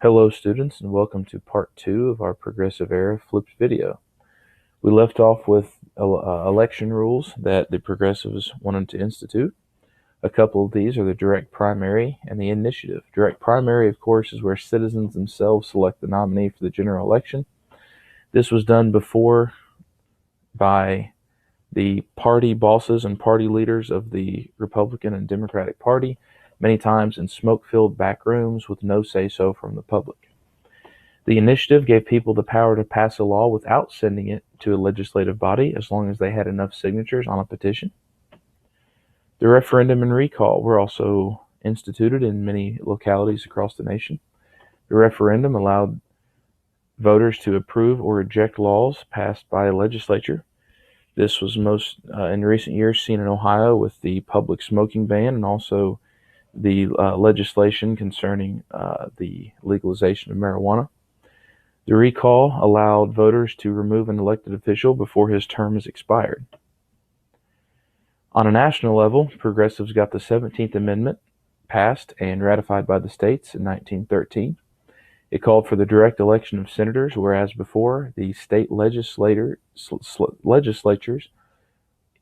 Hello students, and welcome to part 2 of our Progressive Era Flipped video. We left off with election rules that the Progressives wanted to institute. A couple of these are the direct primary and the initiative. Direct primary, of course, is where citizens themselves select the nominee for the general election. This was done before by the party bosses and party leaders of the Republican and Democratic Party, many times in smoke-filled back rooms with no say-so from the public. The initiative gave people the power to pass a law without sending it to a legislative body as long as they had enough signatures on a petition. The referendum and recall were also instituted in many localities across the nation. The referendum allowed voters to approve or reject laws passed by a legislature. This was most in recent years seen in Ohio with the public smoking ban and also the legislation concerning the legalization of marijuana. The recall allowed voters to remove an elected official before his term is expired. On a national level, progressives got the 17th Amendment passed and ratified by the states in 1913. It called for the direct election of senators, whereas before, the state legislatures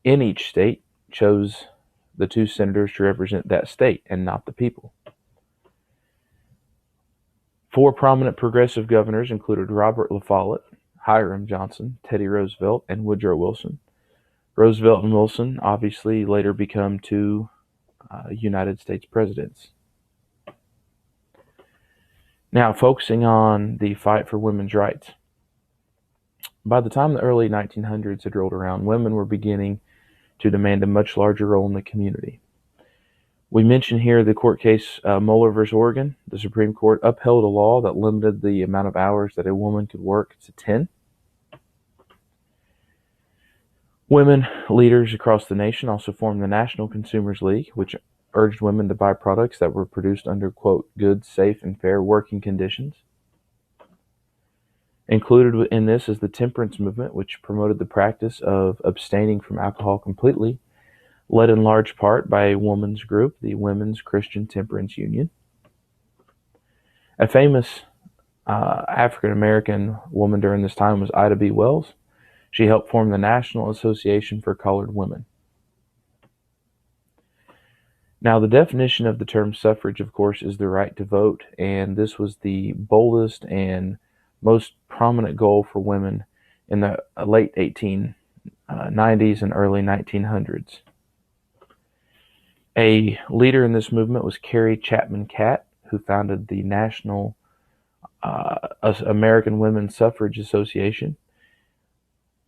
in each state chose the two senators to represent that state and not the people. Four prominent progressive governors included Robert La Follette, Hiram Johnson, Teddy Roosevelt, and Woodrow Wilson. Roosevelt and Wilson obviously later become two United States presidents. Now, focusing on the fight for women's rights. By the time the early 1900s had rolled around, women were beginning to demand a much larger role in the community. We mention here the court case Moeller v. Oregon. The Supreme Court upheld a law that limited the amount of hours that a woman could work to 10. Women leaders across the nation also formed the National Consumers League, which urged women to buy products that were produced under, quote, good, safe, and fair working conditions. Included in this is the temperance movement, which promoted the practice of abstaining from alcohol completely, led in large part by a women's group, the Women's Christian Temperance Union. A famous African-American woman during this time was Ida B. Wells. She helped form the National Association for Colored Women. Now, the definition of the term suffrage, of course, is the right to vote, and this was the boldest and most prominent goal for women in the late 1890s and early 1900s. A leader in this movement was Carrie Chapman Catt, who founded the National American Women's Suffrage Association.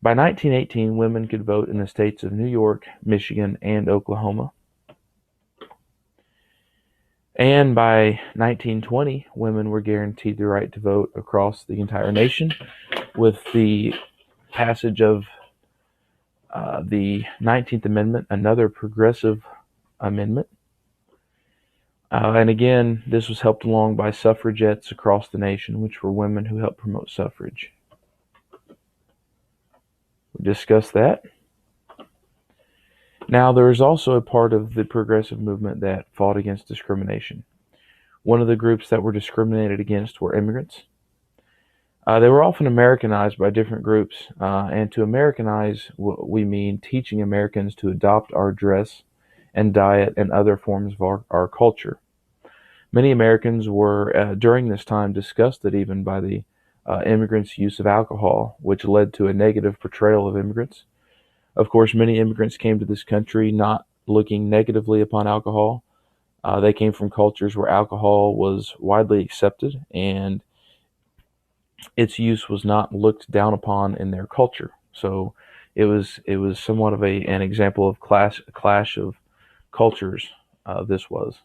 By 1918, women could vote in the states of New York, Michigan, and Oklahoma. And by 1920, women were guaranteed the right to vote across the entire nation with the passage of the 19th Amendment, another progressive amendment. And again, this was helped along by suffragettes across the nation, which were women who helped promote suffrage. We discussed that. Now, there is also a part of the progressive movement that fought against discrimination. One of the groups that were discriminated against were immigrants. They were often Americanized by different groups, and to Americanize, we mean teaching Americans to adopt our dress and diet and other forms of our culture. Many Americans were, during this time, disgusted even by the immigrants' use of alcohol, which led to a negative portrayal of immigrants. Of course, many immigrants came to this country not looking negatively upon alcohol. They came from cultures where alcohol was widely accepted and its use was not looked down upon in their culture. So it was somewhat of an example of clash of cultures. This was.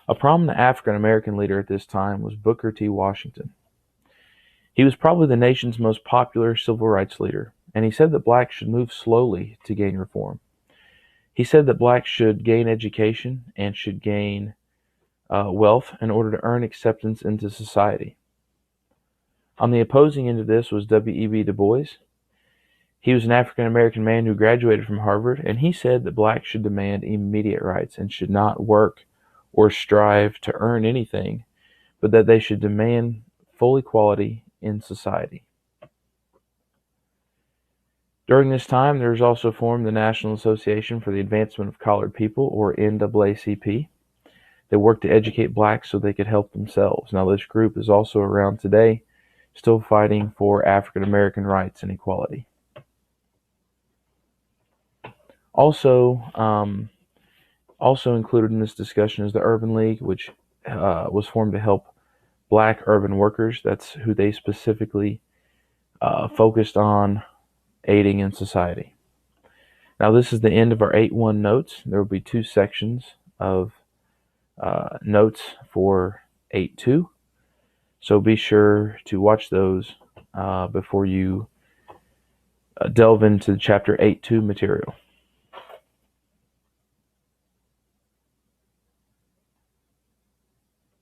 A prominent African American leader at this time was Booker T. Washington. He was probably the nation's most popular civil rights leader, and he said that blacks should move slowly to gain reform. He said that blacks should gain education and should gain wealth in order to earn acceptance into society. On the opposing end of this was W.E.B. Du Bois. He was an African American man who graduated from Harvard, and he said that blacks should demand immediate rights and should not work or strive to earn anything, but that they should demand full equality in society. During this time, there was also formed the National Association for the Advancement of Colored People, or NAACP. They worked to educate blacks so they could help themselves. Now, this group is also around today, still fighting for African American rights and equality. Also included in this discussion is the Urban League, which was formed to help black urban workers. That's who they specifically focused on aiding in society. Now, this is the end of our 8.1 notes. There will be 2 sections of notes for 8.2. So be sure to watch those before you delve into chapter 8.2 material.